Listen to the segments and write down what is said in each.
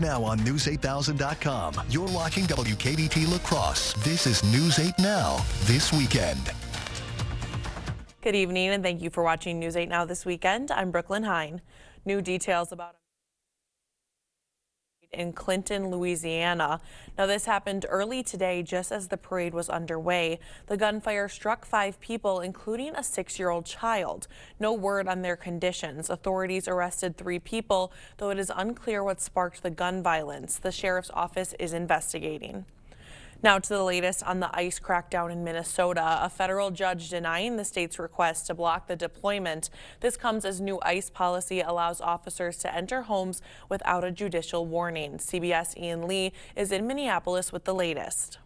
Now on News8000.com, you're watching WKBT La Crosse. This is News 8 Now, this weekend. Good evening and thank you for watching News 8 Now this weekend. I'm Brooklyn Hine. New details about in Clinton, Louisiana. Now this happened early today just as the parade was underway. The gunfire struck 5 people, including a 6-year-old child. No word on their conditions. Authorities arrested 3 people, though it is unclear what sparked the gun violence. The sheriff's office is investigating. Now to the latest on the ICE crackdown in Minnesota. A federal judge denying the state's request to block the deployment. This comes as new ICE policy allows officers to enter homes without a judicial warning. CBS Ian Lee is in Minneapolis with the latest.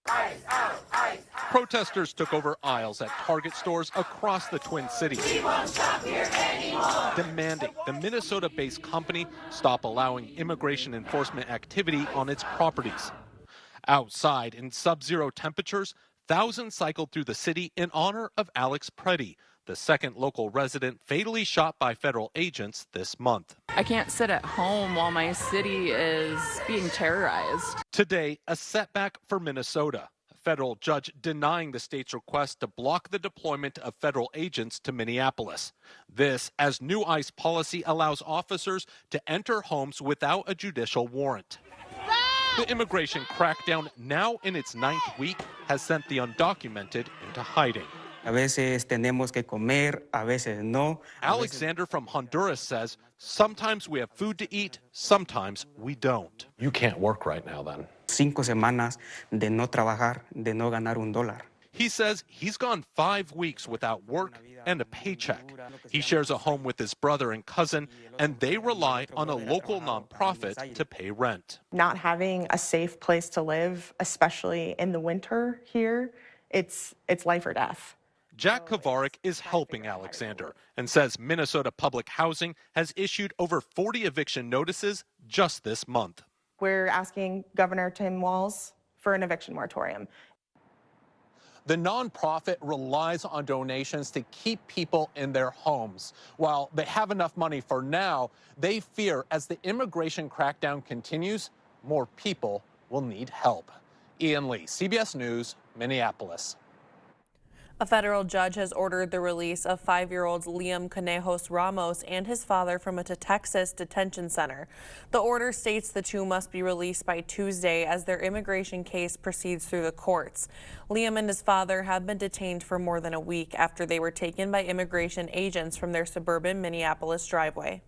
ICE out, ICE out. Protesters took over aisles at Target stores across the Twin Cities. We won't stop here anymore. Demanding the Minnesota-based company stop allowing immigration enforcement activity on its properties. Outside, in sub-zero temperatures, thousands cycled through the city in honor of Alex Preddy, the second local resident fatally shot by federal agents this month. I can't sit at home while my city is being terrorized. Today, a setback for Minnesota. A federal judge denying the state's request to block the deployment of federal agents to Minneapolis. This as new ICE policy allows officers to enter homes without a judicial warrant. The immigration crackdown, now in its 9th week, has sent the undocumented into hiding. A veces tenemos que comer, a veces no. Alexander from Honduras says sometimes we have food to eat, sometimes we don't. You can't work right now then. 5 semanas de no trabajar, de no ganar $1. He says he's gone 5 weeks without work and a paycheck. He shares a home with his brother and cousin, and they rely on a local nonprofit to pay rent. Not having a safe place to live, especially in the winter here, it's life or death. Jack Kovarik is helping Alexander and says Minnesota Public Housing has issued over 40 eviction notices just this month. We're asking Governor Tim Walz for an eviction moratorium. The nonprofit relies on donations to keep people in their homes. While they have enough money for now, they fear as the immigration crackdown continues, more people will need help. Ian Lee, CBS News, Minneapolis. A federal judge has ordered the release of 5-year-old Liam Conejos Ramos and his father from a Texas detention center. The order states the two must be released by Tuesday as their immigration case proceeds through the courts. Liam and his father have been detained for more than a week after they were taken by immigration agents from their suburban Minneapolis driveway.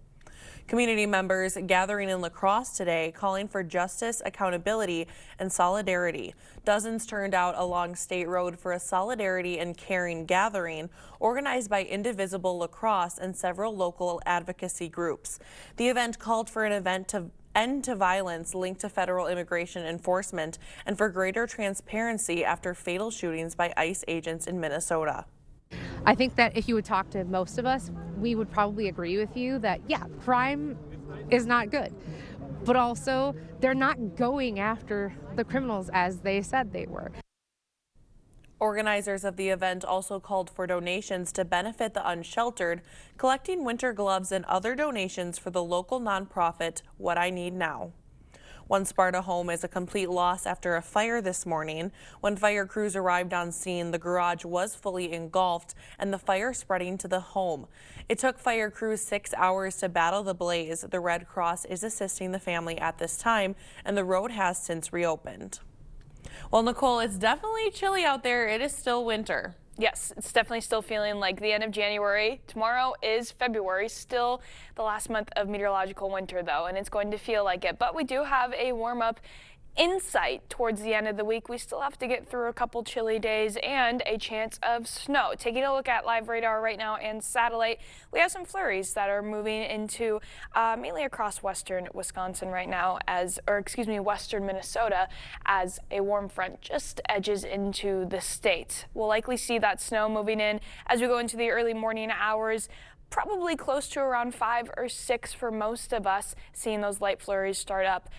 Community members gathering in La Crosse today calling for justice, accountability, and solidarity. Dozens turned out along State Road for a solidarity and caring gathering organized by Indivisible La Crosse and several local advocacy groups. The event called for an event to end to violence linked to federal immigration enforcement and for greater transparency after fatal shootings by ICE agents in Minnesota. I think that if you would talk to most of us, we would probably agree with you that, yeah, crime is not good. But also, they're not going after the criminals as they said they were. Organizers of the event also called for donations to benefit the unsheltered, collecting winter gloves and other donations for the local nonprofit What I Need Now. One Sparta home is a complete loss after a fire this morning. When fire crews arrived on scene, the garage was fully engulfed and the fire spreading to the home. It took fire crews 6 hours to battle the blaze. The Red Cross is assisting the family at this time, and the road has since reopened. Well, Nicole, it's definitely chilly out there. It is still winter. Yes, it's definitely still feeling like the end of January. Tomorrow is February, still the last month of meteorological winter, though, and it's going to feel like it. But we do have a warm-up insight towards the end of the week. We still have to get through a couple chilly days and a chance of snow. Taking a look at live radar right now and satellite, we have some flurries that are moving into mainly across western Wisconsin right now western Minnesota as a warm front just edges into the state. We'll likely see that snow moving in as we go into the early morning hours. probably close to around 5 or 6 for most of us, seeing those light flurries start up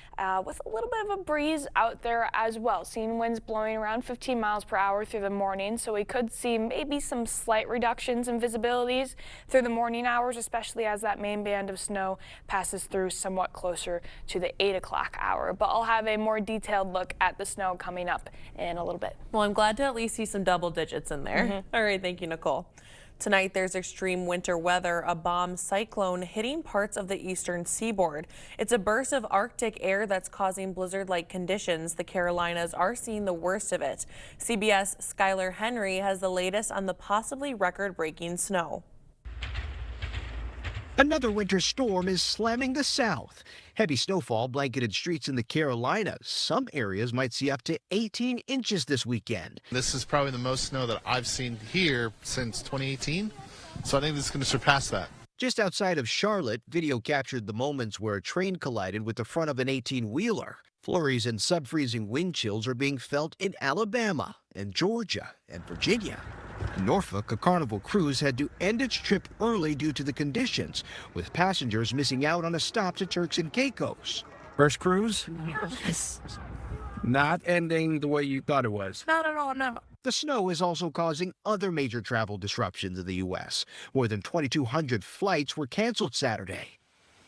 with a little bit of a breeze out there as well. Seeing winds blowing around 15 miles per hour through the morning, so we could see maybe some slight reductions in visibilities through the morning hours, especially as that main band of snow passes through somewhat closer to the 8 o'clock hour. But I'll have a more detailed look at the snow coming up in a little bit. Well, I'm glad to at least see some double digits in there. All right, thank you, Nicole. Tonight, there's extreme winter weather, a bomb cyclone hitting parts of the eastern seaboard. It's a burst of Arctic air that's causing blizzard-like conditions. The Carolinas are seeing the worst of it. CBS Skylar Henry has the latest on the possibly record-breaking snow. Another winter storm is slamming the south. Heavy snowfall blanketed streets in the Carolinas. Some areas might see up to 18 inches this weekend. This is probably the most snow that I've seen here since 2018, so I think this is going to surpass that. Just outside of Charlotte, video captured the moments where a train collided with the front of an 18-wheeler. Flurries and sub-freezing wind chills are being felt in Alabama and Georgia and Virginia. In Norfolk, a Carnival cruise had to end its trip early due to the conditions, with passengers missing out on a stop to Turks and Caicos. First cruise? Not ending the way you thought it was. Not at all, no. The snow is also causing other major travel disruptions in the U.S. More than 2,200 flights were canceled Saturday.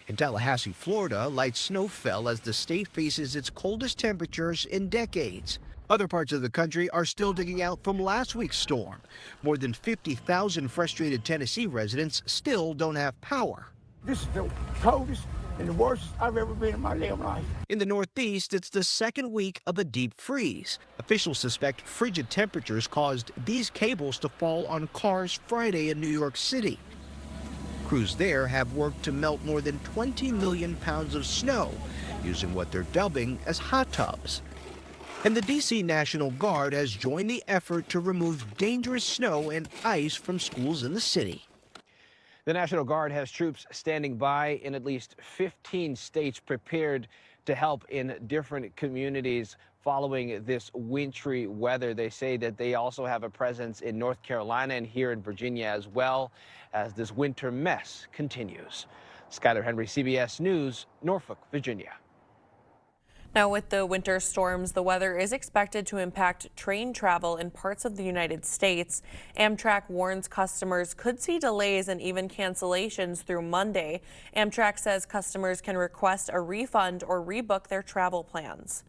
In Tallahassee, Florida, light snow fell as the state faces its coldest temperatures in decades. Other parts of the country are still digging out from last week's storm. More than 50,000 frustrated Tennessee residents still don't have power. This is the coldest and the worst I've ever been in my damn life. In the Northeast, it's the second week of a deep freeze. Officials suspect frigid temperatures caused these cables to fall on cars Friday in New York City. Crews there have worked to melt more than 20 million pounds of snow, using what they're dubbing as hot tubs. And the D.C. National Guard has joined the effort to remove dangerous snow and ice from schools in the city. The National Guard has troops standing by in at least 15 states prepared to help in different communities following this wintry weather. They say that they also have a presence in North Carolina and here in Virginia as well as this winter mess continues. Skylar Henry, CBS News, Norfolk, Virginia. Now, with the winter storms, the weather is expected to impact train travel in parts of the United States. Amtrak warns customers could see delays and even cancellations through Monday. Amtrak says customers can request a refund or rebook their travel plans.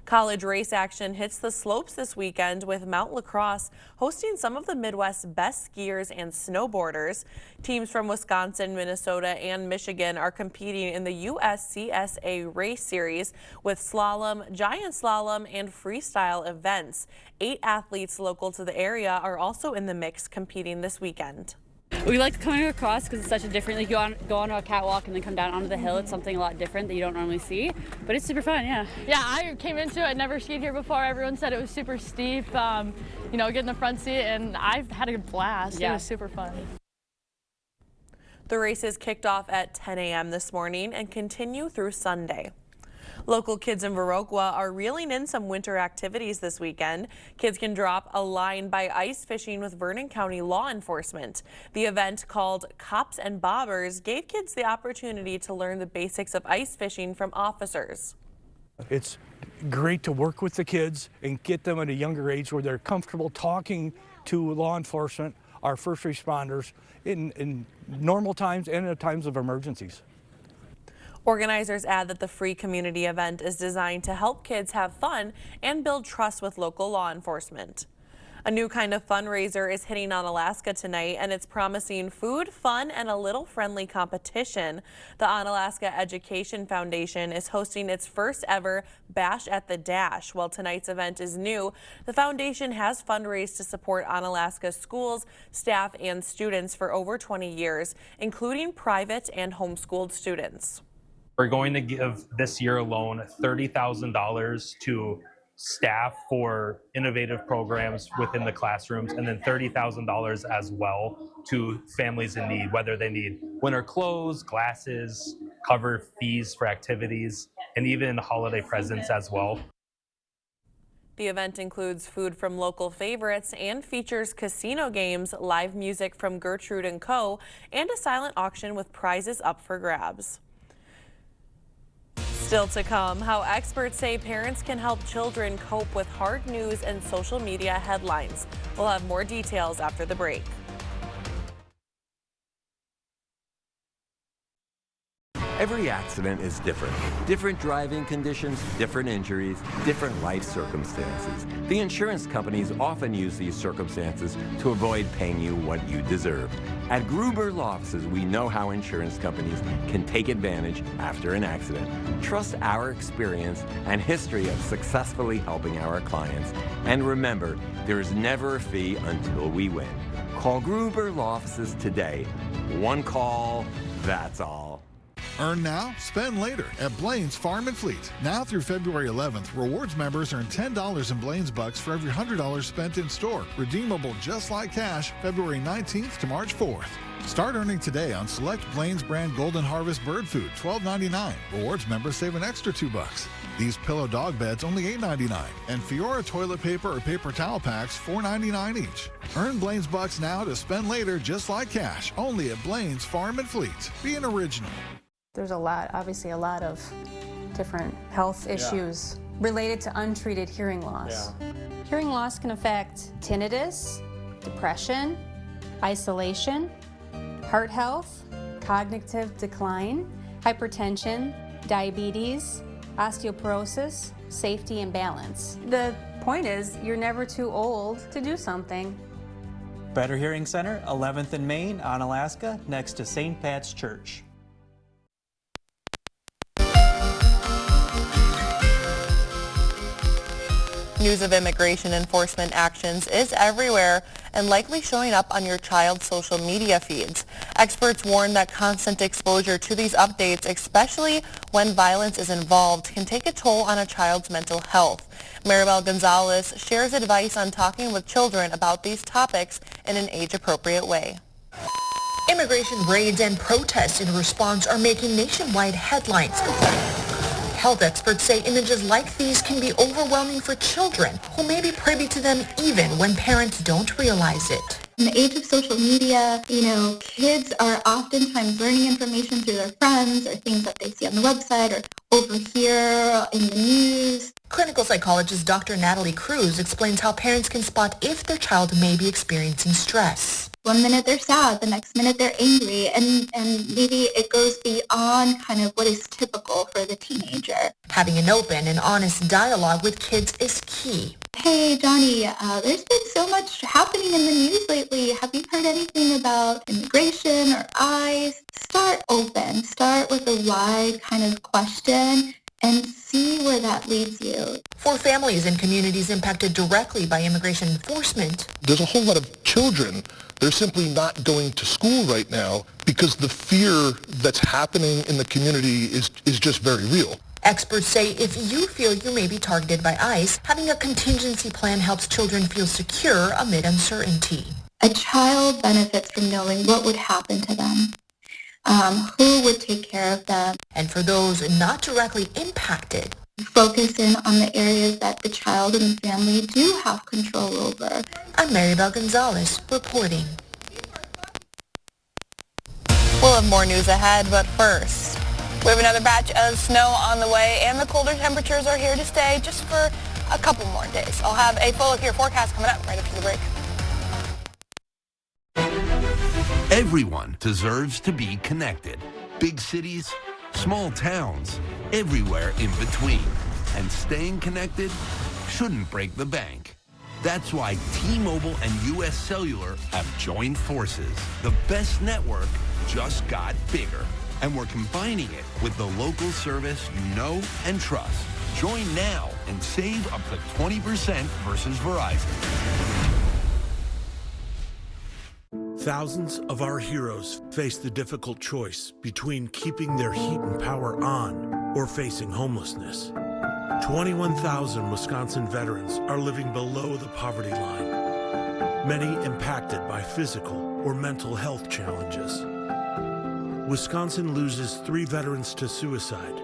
College race action hits the slopes this weekend with Mount La Crosse hosting some of the Midwest's best skiers and snowboarders. Teams from Wisconsin, Minnesota, and Michigan are competing in the USCSA race series with slalom, giant slalom, and freestyle events. 8 athletes local to the area are also in the mix competing this weekend. We like coming across because it's such a different, like you go on a catwalk and then come down onto the hill. It's something a lot different that you don't normally see, but it's super fun, yeah. Yeah, I came into it, never skied here before. Everyone said it was super steep, you know, get in the front seat, and I've had a blast. Yeah. It was super fun. The races kicked off at 10 a.m. this morning and continue through Sunday. Local kids in Viroqua are reeling in some winter activities this weekend. Kids can drop a line by ice fishing with Vernon County law enforcement. The event, called Cops and Bobbers, gave kids the opportunity to learn the basics of ice fishing from officers. It's great to work with the kids and get them at a younger age where they're comfortable talking to law enforcement, our first responders, in normal times and in times of emergencies. Organizers add that the free community event is designed to help kids have fun and build trust with local law enforcement. A new kind of fundraiser is hitting Onalaska tonight, and it's promising food, fun, and a little friendly competition. The Onalaska Education Foundation is hosting its first ever Bash at the Dash. While tonight's event is new, the foundation has fundraised to support Onalaska schools, staff, and students for over 20 years, including private and homeschooled students. We're going to give this year alone $30,000 to staff for innovative programs within the classrooms, and then $30,000 as well to families in need, whether they need winter clothes, glasses, cover fees for activities, and even holiday presents as well. The event includes food from local favorites and features casino games, live music from Gertrude & Co., and a silent auction with prizes up for grabs. Still to come, how experts say parents can help children cope with hard news and social media headlines. We'll have more details after the break. Every accident is different. Different driving conditions, different injuries, different life circumstances. The insurance companies often use these circumstances to avoid paying you what you deserve. At Gruber Law Offices, we know how insurance companies can take advantage after an accident. Trust our experience and history of successfully helping our clients. And remember, there is never a fee until we win. Call Gruber Law Offices today. One call, that's all. Earn now, spend later at Blaine's Farm and Fleet. Now through February 11th, rewards members earn $10 in Blaine's Bucks for every $100 spent in store. Redeemable just like cash, February 19th to March 4th. Start earning today on select Blaine's brand Golden Harvest bird food, $12.99. Rewards members save an extra $2. These pillow dog beds only $8.99. And Fiora toilet paper or paper towel packs, $4.99 each. Earn Blaine's Bucks now to spend later just like cash, only at Blaine's Farm and Fleet. Be an original. There's obviously a lot of different health issues related to untreated hearing loss. Hearing loss can affect tinnitus, depression, isolation, heart health, cognitive decline, hypertension, diabetes, osteoporosis, safety and balance. The point is, you're never too old to do something. Better Hearing Center, 11th and Main, Onalaska, next to St. Pat's Church. News of immigration enforcement actions is everywhere and likely showing up on your child's social media feeds. Experts warn that constant exposure to these updates, especially when violence is involved, can take a toll on a child's mental health. Maribel Gonzalez shares advice on talking with children about these topics in an age-appropriate way. Immigration raids and protests in response are making nationwide headlines. Health experts say images like these can be overwhelming for children who may be privy to them even when parents don't realize it. In the age of social media, kids are oftentimes learning information through their friends or things that they see on the website or overhear in the news. Clinical psychologist Dr. Natalie Cruz explains how parents can spot if their child may be experiencing stress. One minute they're sad, the next minute they're angry, and maybe it goes beyond kind of what is typical for the teenager. Having an open and honest dialogue with kids is key. Hey, Johnny, there's been so much happening in the news lately. Have you heard anything about immigration or ICE? Start open. Start with a wide kind of question and see where that leads you. For families and communities impacted directly by immigration enforcement, there's a whole lot of children. They're simply not going to school right now because the fear that's happening in the community is just very real. Experts say if you feel you may be targeted by ICE, having a contingency plan helps children feel secure amid uncertainty. A child benefits from knowing what would happen to them, who would take care of them. And for those not directly impacted, focus in on the areas that the child and the family do have control over. I'm Maribel Gonzalez reporting. We'll have more news ahead, but first, we have another batch of snow on the way, and the colder temperatures are here to stay just for a couple more days. I'll have a full look at your forecast coming up right after the break. Everyone deserves to be connected. Big cities, small towns, everywhere in between. And staying connected shouldn't break the bank. That's why T-Mobile and U.S. Cellular have joined forces. The best network just got bigger. And we're combining it with the local service you know and trust. Join now and save up to 20% versus Verizon. Thousands of our heroes face the difficult choice between keeping their heat and power on or facing homelessness. 21,000 Wisconsin veterans are living below the poverty line, many impacted by physical or mental health challenges. Wisconsin loses 3 veterans to suicide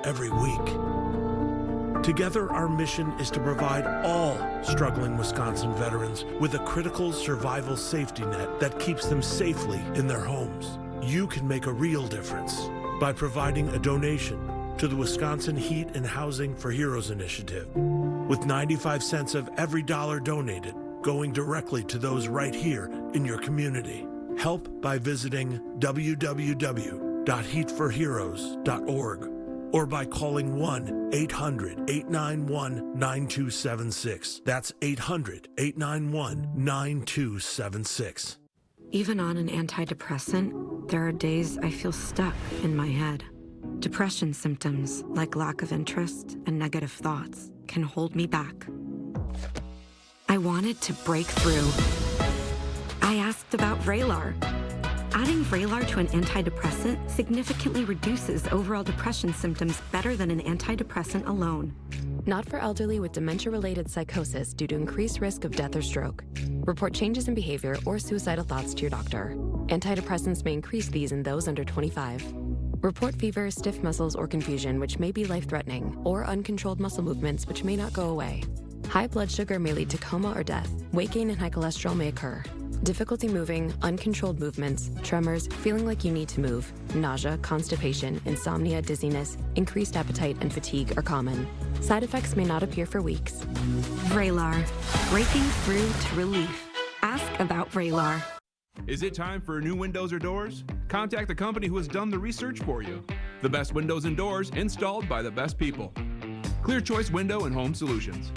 every week. Together, our mission is to provide all struggling Wisconsin veterans with a critical survival safety net that keeps them safely in their homes. You can make a real difference by providing a donation to the Wisconsin Heat and Housing for Heroes initiative, with 95 cents of every dollar donated going directly to those right here in your community. Help by visiting www.heatforheroes.org or by calling 1-800-891-9276. That's 800-891-9276. Even on an antidepressant, there are days I feel stuck in my head. Depression symptoms like lack of interest and negative thoughts can hold me back. I wanted to break through. I asked about Vraylar. Adding Vraylar to an antidepressant significantly reduces overall depression symptoms better than an antidepressant alone. Not for elderly with dementia-related psychosis due to increased risk of death or stroke. Report changes in behavior or suicidal thoughts to your doctor. Antidepressants may increase these in those under 25. Report fever, stiff muscles, or confusion, which may be life-threatening, or uncontrolled muscle movements, which may not go away. High blood sugar may lead to coma or death. Weight gain and high cholesterol may occur. Difficulty moving, uncontrolled movements, tremors, feeling like you need to move, nausea, constipation, insomnia, dizziness, increased appetite, and fatigue are common. Side effects may not appear for weeks. Vraylar, breaking through to relief. Ask about Vraylar. Is it time for new windows or doors? Contact the company who has done the research for you. The best windows and doors installed by the best people. Clear Choice Window and Home Solutions.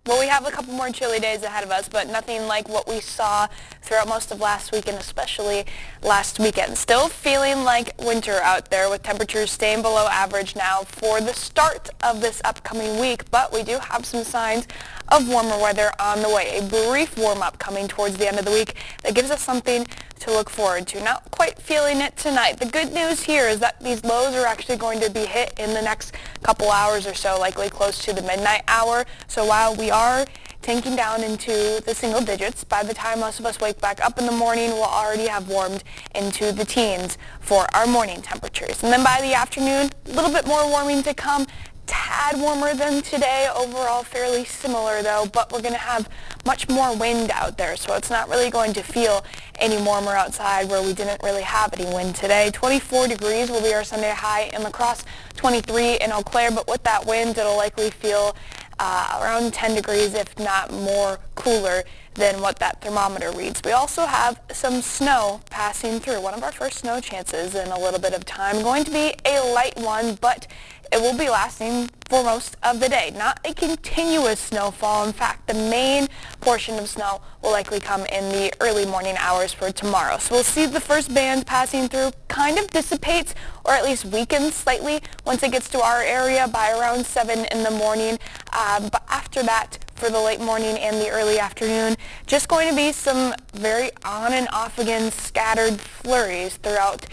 Well, we have a couple more chilly days ahead of us, but nothing like what we saw throughout most of last week and especially last weekend. Still feeling like winter out there with temperatures staying below average now for the start of this upcoming week, but we do have some signs of warmer weather on the way. A brief warm-up coming towards the end of the week that gives us something to look forward to. Not quite feeling it tonight. The good news here is that these lows are actually going to be hit in the next couple hours or so, likely close to the midnight hour. So while we are tanking down into the single digits, by the time most of us wake back up in the morning, we'll already have warmed into the teens for our morning temperatures. And then by the afternoon, a little bit more warming to come. Tad warmer than today, overall fairly similar though, but we're going to have much more wind out there, so it's not really going to feel any warmer outside where we didn't really have any wind today. 24 degrees will be our Sunday high in La Crosse, 23 in Eau Claire, but with that wind it'll likely feel around 10 degrees, if not more cooler than what that thermometer reads. We also have some snow passing through. One of our first snow chances in a little bit of time. Going to be a light one, but it will be lasting for most of the day. Not a continuous snowfall. In fact, the main portion of snow will likely come in the early morning hours for tomorrow. So we'll see the first band passing through kind of dissipates or at least weakens slightly once it gets to our area by around 7 in the morning. But after that, for the late morning and the early afternoon, just going to be some very on and off again scattered flurries throughout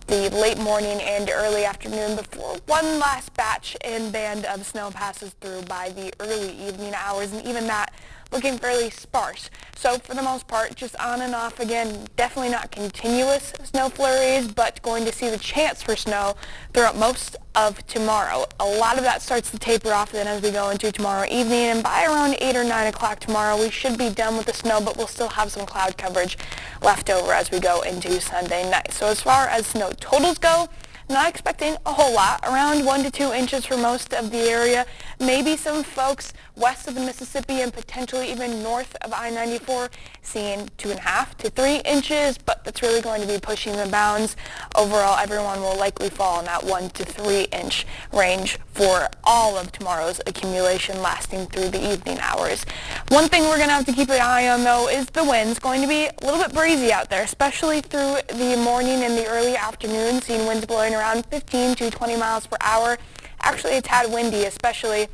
the late morning and early afternoon before one last batch and band of snow passes through by the early evening hours, and even that looking fairly sparse. So for the most part, just on and off again, definitely not continuous snow flurries, but going to see the chance for snow throughout most of tomorrow. A lot of that starts to taper off then as we go into tomorrow evening, and by around 8 or 9 o'clock tomorrow, we should be done with the snow, but we'll still have some cloud coverage left over as we go into Sunday night. So as far as snow totals go, not expecting a whole lot, around 1 to 2 inches for most of the area. Maybe some folks west of the Mississippi and potentially even north of I-94 seeing 2.5 to 3 inches, but that's really going to be pushing the bounds. Overall, everyone will likely fall in that 1 to 3 inch range for all of tomorrow's accumulation lasting through the evening hours. One thing we're going to have to keep an eye on though is the winds. Going to be a little bit breezy out there, especially through the morning and the early afternoon, seeing winds blowing around 15 to 20 miles per hour. Actually a tad windy, especially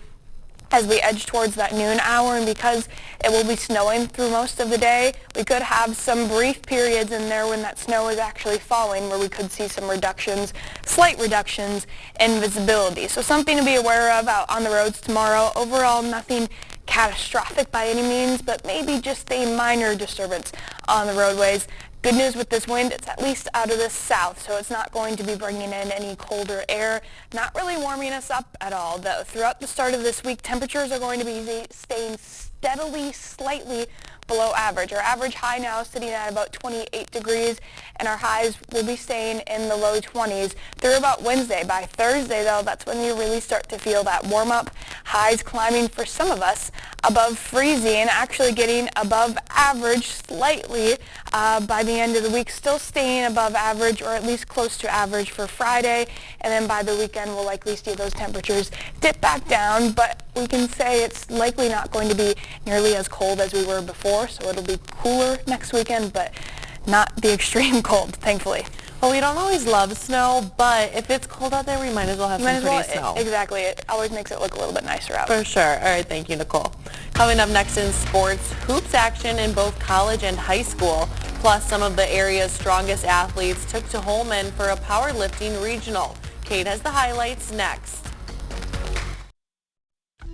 as we edge towards that noon hour, and because it will be snowing through most of the day, we could have some brief periods in there when that snow is actually falling where we could see some reductions, slight reductions in visibility. So something to be aware of out on the roads tomorrow. Overall, nothing catastrophic by any means, but maybe just a minor disturbance on the roadways. Good news with this wind, it's at least out of the south, so it's not going to be bringing in any colder air, not really warming us up at all, though. Throughout the start of this week, temperatures are going to be staying steadily, slightly below average. Our average high now is sitting at about 28 degrees, and our highs will be staying in the low 20s through about Wednesday. By Thursday, though, that's when you really start to feel that warm up. Highs climbing for some of us above freezing, actually getting above average slightly by the end of the week, still staying above average or at least close to average for Friday, and then by the weekend we'll likely see those temperatures dip back down, but we can say it's likely not going to be nearly as cold as we were before, so it'll be cooler next weekend, but not the extreme cold, thankfully. Well, we don't always love snow, but if it's cold out there, we might as well have some pretty snow. Exactly. It always makes it look a little bit nicer out. For sure. All right, thank you, Nicole. Coming up next in sports, hoops action in both college and high school. Plus, some of the area's strongest athletes took to Holmen for a powerlifting regional. Kate has the highlights next.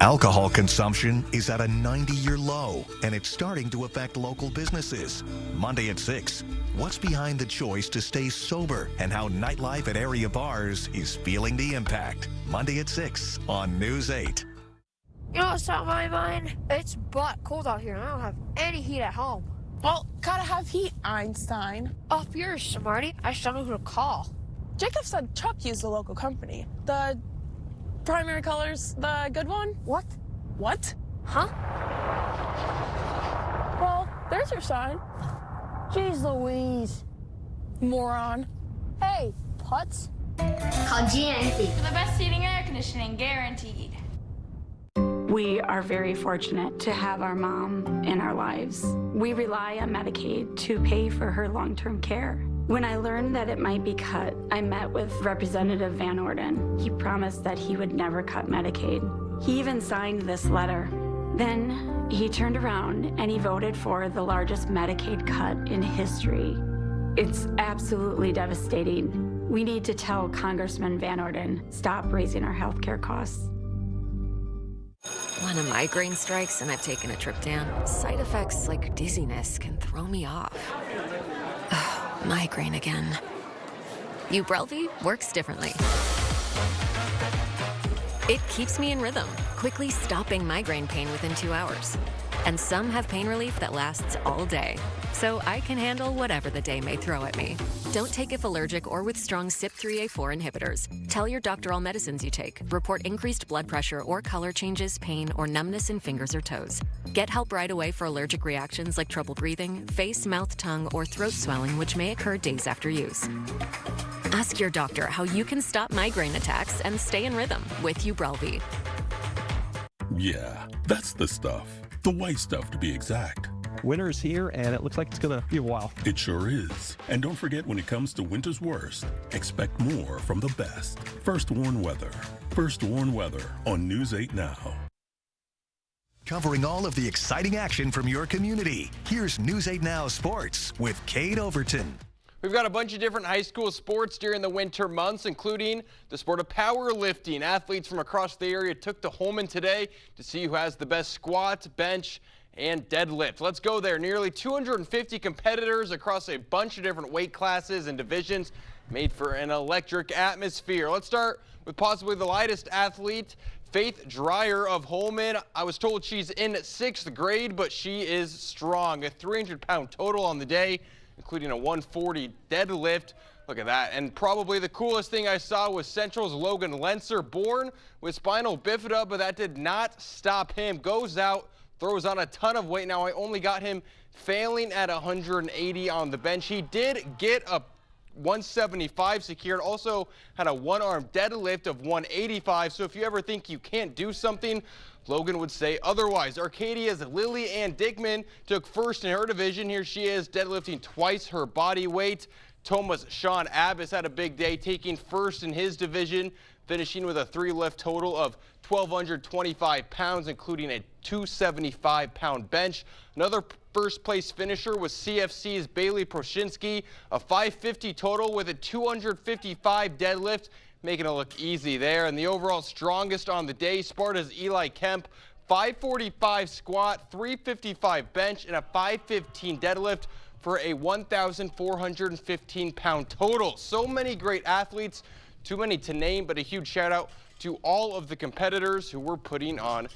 Alcohol consumption is at a 90-year low, and it's starting to affect local businesses. Monday at 6, what's behind the choice to stay sober and how nightlife at area bars is feeling the impact. Monday at 6 on News 8. You know what's on my mind? It's butt cold out here, and I don't have any heat at home. Well, gotta have heat, Einstein. Up yours, smarty. I just don't know who to call. Jacob said Chuck used the local company. The Primary Colors, the good one? What? What? Huh? Well, there's your sign. Jeez Louise. Moron. Hey, putz. Call GNC. For the best heating and air conditioning, guaranteed. We are very fortunate to have our mom in our lives. We rely on Medicaid to pay for her long-term care. When I learned that it might be cut, I met with Representative Van Orden. He promised that he would never cut Medicaid. He even signed this letter. Then he turned around and he voted for the largest Medicaid cut in history. It's absolutely devastating. We need to tell Congressman Van Orden, stop raising our healthcare costs. When a migraine strikes and I've taken a trip down, side effects like dizziness can throw me off. Migraine again. Ubrelvy works differently. It keeps me in rhythm, quickly stopping migraine pain within 2 hours. And some have pain relief that lasts all day, so I can handle whatever the day may throw at me. Don't take if allergic or with strong CYP3A4 inhibitors. Tell your doctor all medicines you take. Report increased blood pressure or color changes, pain, or numbness in fingers or toes. Get help right away for allergic reactions like trouble breathing, face, mouth, tongue, or throat swelling, which may occur days after use. Ask your doctor how you can stop migraine attacks and stay in rhythm with Ubrelvy. Yeah, that's the stuff. The white stuff, to be exact. Winter is here, and it looks like it's going to be a while. It sure is. And don't forget, when it comes to winter's worst, expect more from the best. First Warn Weather. First Warn Weather on News 8 Now. Covering all of the exciting action from your community, here's News 8 Now Sports with Kate Overton. We've got a bunch of different high school sports during the winter months, including the sport of powerlifting. Athletes from across the area took to Holmen today to see who has the best squat, bench, and deadlift. Let's go there. Nearly 250 competitors across a bunch of different weight classes and divisions made for an electric atmosphere. Let's start with possibly the lightest athlete, Faith Dreyer of Holmen. I was told she's in 6th grade, but she is strong. A 300-pound total on the day, including a 140 deadlift. Look at that. And probably the coolest thing I saw was Central's Logan Lenser, born with spinal bifida, but that did not stop him. Goes out, throws on a ton of weight. Now, I only got him failing at 180 on the bench. He did get a 175 secured, also had a one-arm deadlift of 185. So if you ever think you can't do something, Logan would say otherwise. Arcadia's Lily Ann Dickman took first in her division. Here she is, deadlifting twice her body weight. Toma's Sean Abbas had a big day, taking first in his division, finishing with a 3-lift total of 1,225 pounds, including a 275-pound bench. Another first place finisher was CFC's Bailey Proshinsky, a 550 total with a 255 deadlift, making it look easy there. And the overall strongest on the day, Sparta's Eli Kemp, 545 squat, 355 bench, and a 515 deadlift. for a 1,415-pound total. So many great athletes, too many to name, but a huge shout out to all of the competitors who were putting on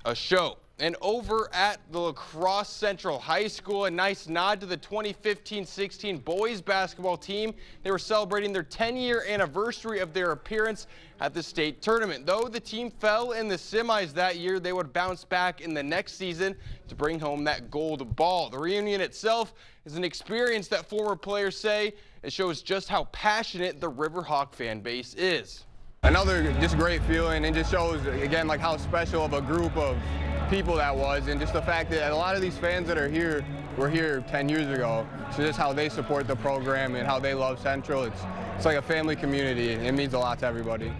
a show. And over at the La Crosse Central High School, a nice nod to the 2015-16 boys basketball team. They were celebrating their 10-year anniversary of their appearance at the state tournament. Though the team fell in the semis that year, they would bounce back in the next season to bring home that gold ball. The reunion itself is an experience that former players say it shows just how passionate the Riverhawk fan base is. Another just great feeling, and just shows again like how special of a group of people that was, and just the fact that a lot of these fans that are here were here 10 years ago. So just how they support the program and how they love Central. It's like a family community, and it means a lot to everybody.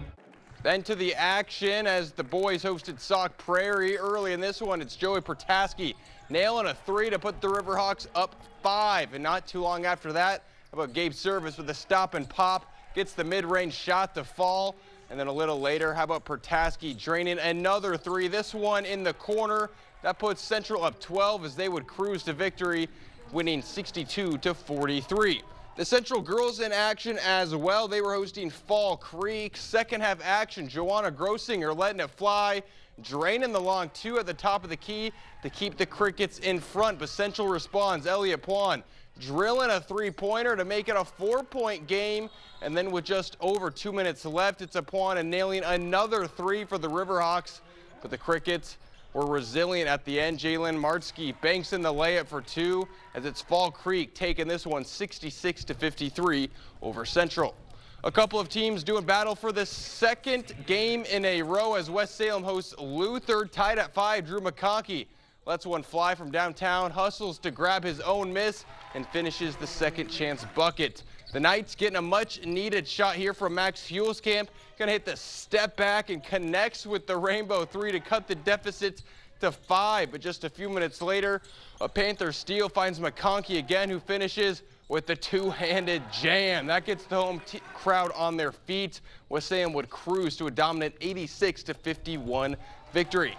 Then to the action as the boys hosted Sauk Prairie. Early in this one, it's Joey Protaski nailing a three to put the Riverhawks up 5. And not too long after that, how about Gabe Service with a stop and pop, gets the mid-range shot to fall. And then a little later, how about Protaski draining another three, this one in the corner. That puts Central up 12 as they would cruise to victory, winning 62-43. The Central girls in action as well. They were hosting Fall Creek. Second half action, Joanna Grossinger letting it fly, draining the long two at the top of the key to keep the Crickets in front. But Central responds. Elliott Pwan drilling a three-pointer to make it a 4-point game. And then with just over 2 minutes left, it's Pwan and nailing another three for the Riverhawks. But the Crickets were resilient at the end. Jalen Martsky banks in the layup for 2 as it's Fall Creek taking this one 66-53 over Central. A couple of teams doing battle for the second game in a row as West Salem hosts Luther, tied at 5. Drew McConkey lets one fly from downtown, hustles to grab his own miss, and finishes the second chance bucket. The Knights getting a much needed shot here from Max Huelskamp. Gonna hit the step back and connects with the rainbow three to cut the deficit to 5. But just a few minutes later, a Panther steal finds McConkey again, who finishes with the two-handed jam. That gets the home crowd on their feet. West Salem would cruise to a dominant 86-51 victory.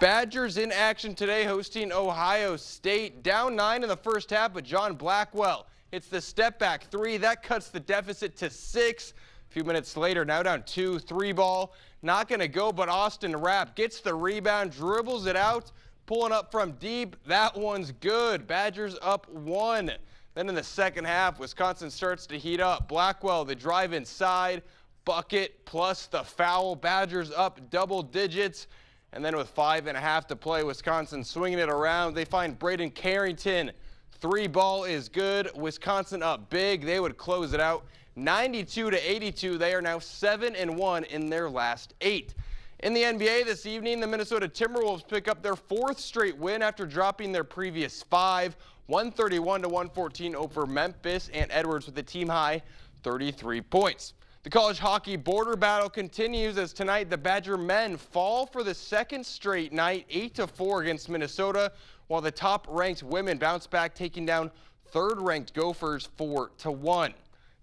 Badgers in action today hosting Ohio State. Down 9 in the first half, but John Blackwell hits the step back three. That cuts the deficit to 6. A few minutes later, now down 2, 3 ball. Not going to go, but Austin Rapp gets the rebound, dribbles it out, pulling up from deep. That one's good. Badgers up 1. Then in the second half, Wisconsin starts to heat up. Blackwell, the drive inside, bucket plus the foul. Badgers up double digits. And then with 5.5 to play, Wisconsin swinging it around. They find Braden Carrington. 3 ball is good. Wisconsin up big. They would close it out 92-82. They are now 7-1 in their last 8. In the NBA this evening, the Minnesota Timberwolves pick up their 4th straight win after dropping their previous 5. 131-114 over Memphis, and Edwards with a team high 33 points. The college hockey border battle continues as tonight the Badger men fall for the second straight night, 8-4 against Minnesota, while the top-ranked women bounce back, taking down third-ranked Gophers 4-1.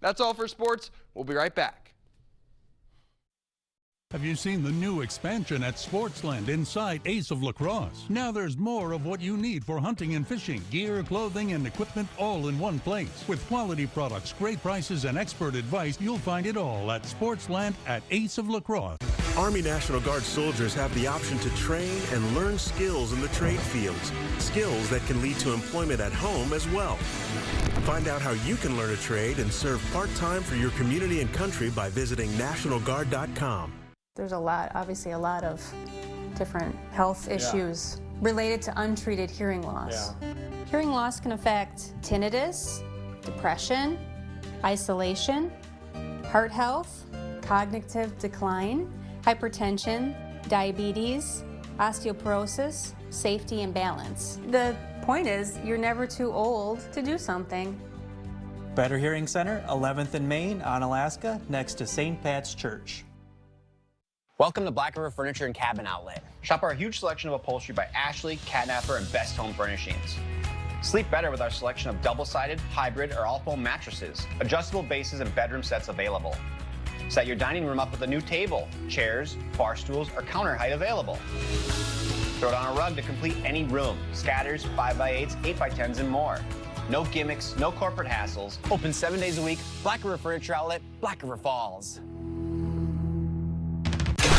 That's all for sports. We'll be right back. Have you seen the new expansion at Sportsland inside Ace of La Crosse? Now there's more of what you need for hunting and fishing, gear, clothing, and equipment all in one place. With quality products, great prices, and expert advice, you'll find it all at Sportsland at Ace of La Crosse. Army National Guard soldiers have the option to train and learn skills in the trade fields, skills that can lead to employment at home as well. Find out how you can learn a trade and serve part-time for your community and country by visiting nationalguard.com. There's obviously a lot of different health issues related to untreated hearing loss. Hearing loss can affect tinnitus, depression, isolation, heart health, cognitive decline, hypertension, diabetes, osteoporosis, safety and balance. The point is, you're never too old to do something. Better Hearing Center, 11th and Main on Alaska, next to St. Pat's Church. Welcome to Black River Furniture and Cabin Outlet. Shop our huge selection of upholstery by Ashley, Catnapper, and Best Home Furnishings. Sleep better with our selection of double-sided, hybrid, or all-foam mattresses, adjustable bases, and bedroom sets available. Set your dining room up with a new table, chairs, bar stools, or counter height available. Throw down a rug to complete any room, scatters, 5x8s, 8x10s, and more. No gimmicks, no corporate hassles. Open 7 days a week. Black River Furniture Outlet, Black River Falls.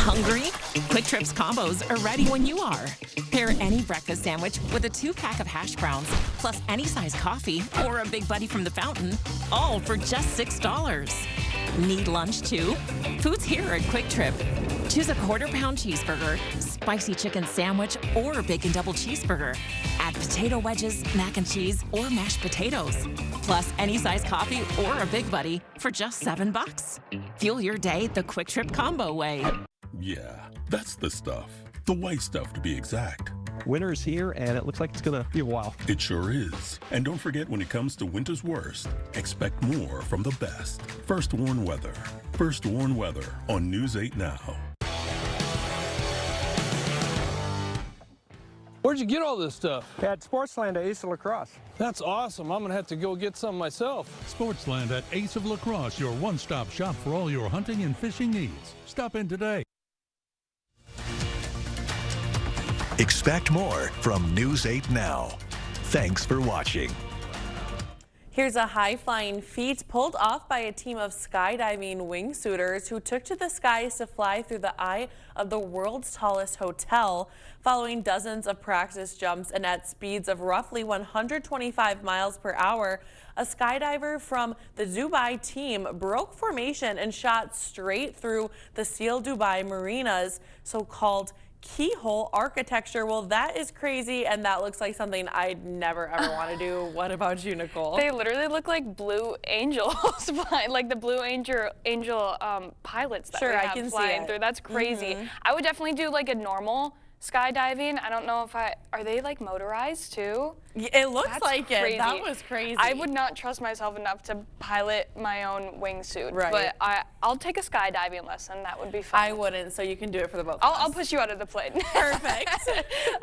Hungry? Quick Trip's combos are ready when you are. Pair any breakfast sandwich with a 2-pack of hash browns, plus any size coffee or a Big Buddy from the fountain, all for just $6. Need lunch too? Food's here at Quick Trip. Choose a quarter-pound cheeseburger, spicy chicken sandwich, or bacon double cheeseburger. Add potato wedges, mac and cheese, or mashed potatoes. Plus any size coffee or a Big Buddy for just $7. Fuel your day the Quick Trip combo way. Yeah, that's the stuff. The white stuff, to be exact. Winter is here, and it looks like it's gonna be a while. It sure is. And don't forget, when it comes to winter's worst, expect more from the best. First Warn Weather. First Warn Weather on News 8 Now. Where'd you get all this stuff? At Sportsland at Ace of La Crosse. That's awesome. I'm gonna have to go get some myself. Sportsland at Ace of La Crosse, your one-stop shop for all your hunting and fishing needs. Stop in today. Expect more from News 8 Now. Thanks for watching. Here's a high-flying feat pulled off by a team of skydiving wingsuiters who took to the skies to fly through the eye of the world's tallest hotel, following dozens of practice jumps and at speeds of roughly 125 miles per hour. A skydiver from the Dubai team broke formation and shot straight through the Seal Dubai Marina's so-called keyhole architecture. Well, that is crazy, and that looks like something I'd never ever want to do. What about you, Nicole? They literally look like Blue Angels, like the Blue Angel pilots that we have I can flying see it. through. That's crazy. I would definitely do like a normal skydiving. I don't know if are they like motorized too? It looks like crazy. it. That was crazy. I would not trust myself enough to pilot my own wingsuit. Right. But I'll take a skydiving lesson. That would be fun. I wouldn't, so you can do it for the both of I'll us. push you out of the plane. Perfect.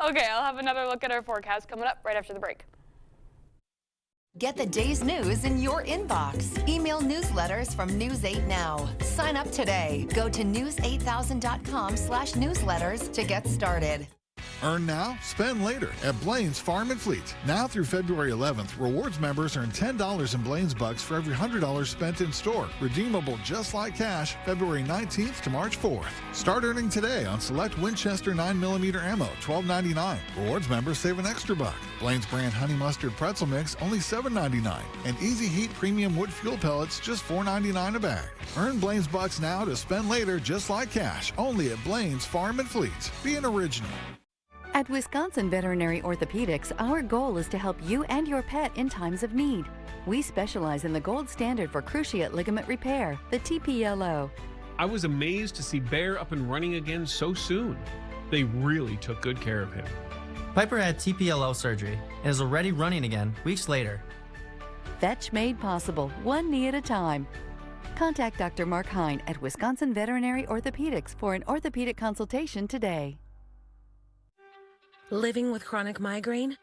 Okay, I'll have another look at our forecast coming up right after the break. Get the day's news in your inbox. Email newsletters from News 8 Now. Sign up today. Go to news8000.com/newsletters to get started. Earn now, spend later at Blaine's Farm and Fleet. Now through February 11th, rewards members earn $10 in Blaine's Bucks for every $100 spent in store. Redeemable just like cash, February 19th to March 4th. Start earning today on select Winchester 9mm ammo, $12.99. Rewards members save an extra buck. Blaine's brand honey mustard pretzel mix, only $7.99. And Easy Heat premium wood fuel pellets, just $4.99 a bag. Earn Blaine's Bucks now to spend later just like cash, only at Blaine's Farm and Fleet. Be an original. At Wisconsin Veterinary Orthopedics, our goal is to help you and your pet in times of need. We specialize in the gold standard for cruciate ligament repair, the TPLO. I was amazed to see Bear up and running again so soon. They really took good care of him. Piper had TPLO surgery and is already running again weeks later. Fetch made possible, one knee at a time. Contact Dr. Mark Hine at Wisconsin Veterinary Orthopedics for an orthopedic consultation today. Living with chronic migraine?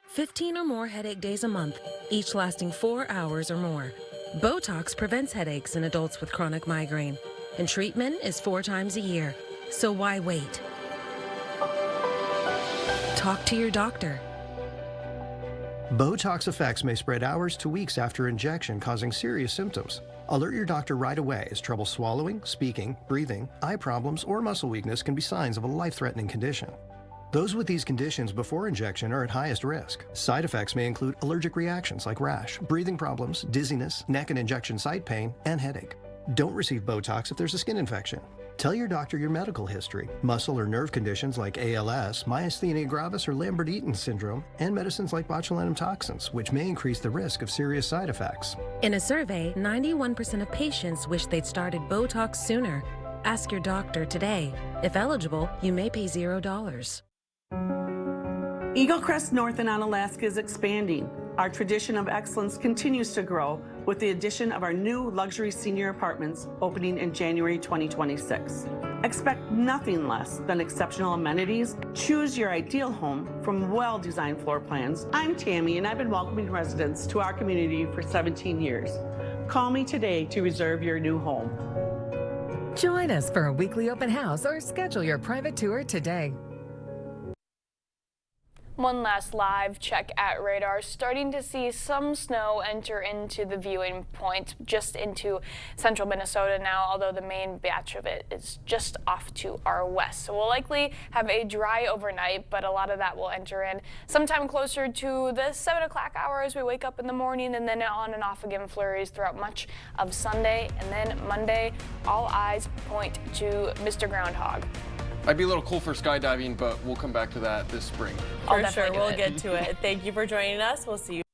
15 or more headache days a month, each lasting 4 hours or more. Botox prevents headaches in adults with chronic migraine, and treatment is 4 times a year. So why wait? Talk to your doctor. Botox effects may spread hours to weeks after injection, causing serious symptoms. Alert your doctor right away, as trouble swallowing, speaking, breathing, eye problems, or muscle weakness can be signs of a life-threatening condition. Those with these conditions before injection are at highest risk. Side effects may include allergic reactions like rash, breathing problems, dizziness, neck and injection site pain, and headache. Don't receive Botox if there's a skin infection. Tell your doctor your medical history, muscle or nerve conditions like ALS, myasthenia gravis or Lambert-Eaton syndrome, and medicines like botulinum toxins, which may increase the risk of serious side effects. In a survey, 91% of patients wish they'd started Botox sooner. Ask your doctor today. If eligible, you may pay $0. Eagle Crest North in Onalaska is expanding. Our tradition of excellence continues to grow with the addition of our new luxury senior apartments opening in January 2026. Expect nothing less than exceptional amenities. Choose your ideal home from well-designed floor plans. I'm Tammy, and I've been welcoming residents to our community for 17 years. Call me today to reserve your new home. Join us for a weekly open house or schedule your private tour today. One last live check at radar. Starting to see some snow enter into the viewing point, just into central Minnesota now, although the main batch of it is just off to our west. So we'll likely have a dry overnight, but a lot of that will enter in sometime closer to the 7 o'clock hour as we wake up in the morning, and then on and off again flurries throughout much of Sunday. And then Monday, all eyes point to Mr. Groundhog. Might be a little cool for skydiving, but we'll come back to that this spring. For sure, we'll get to it. Thank you for joining us. We'll see you.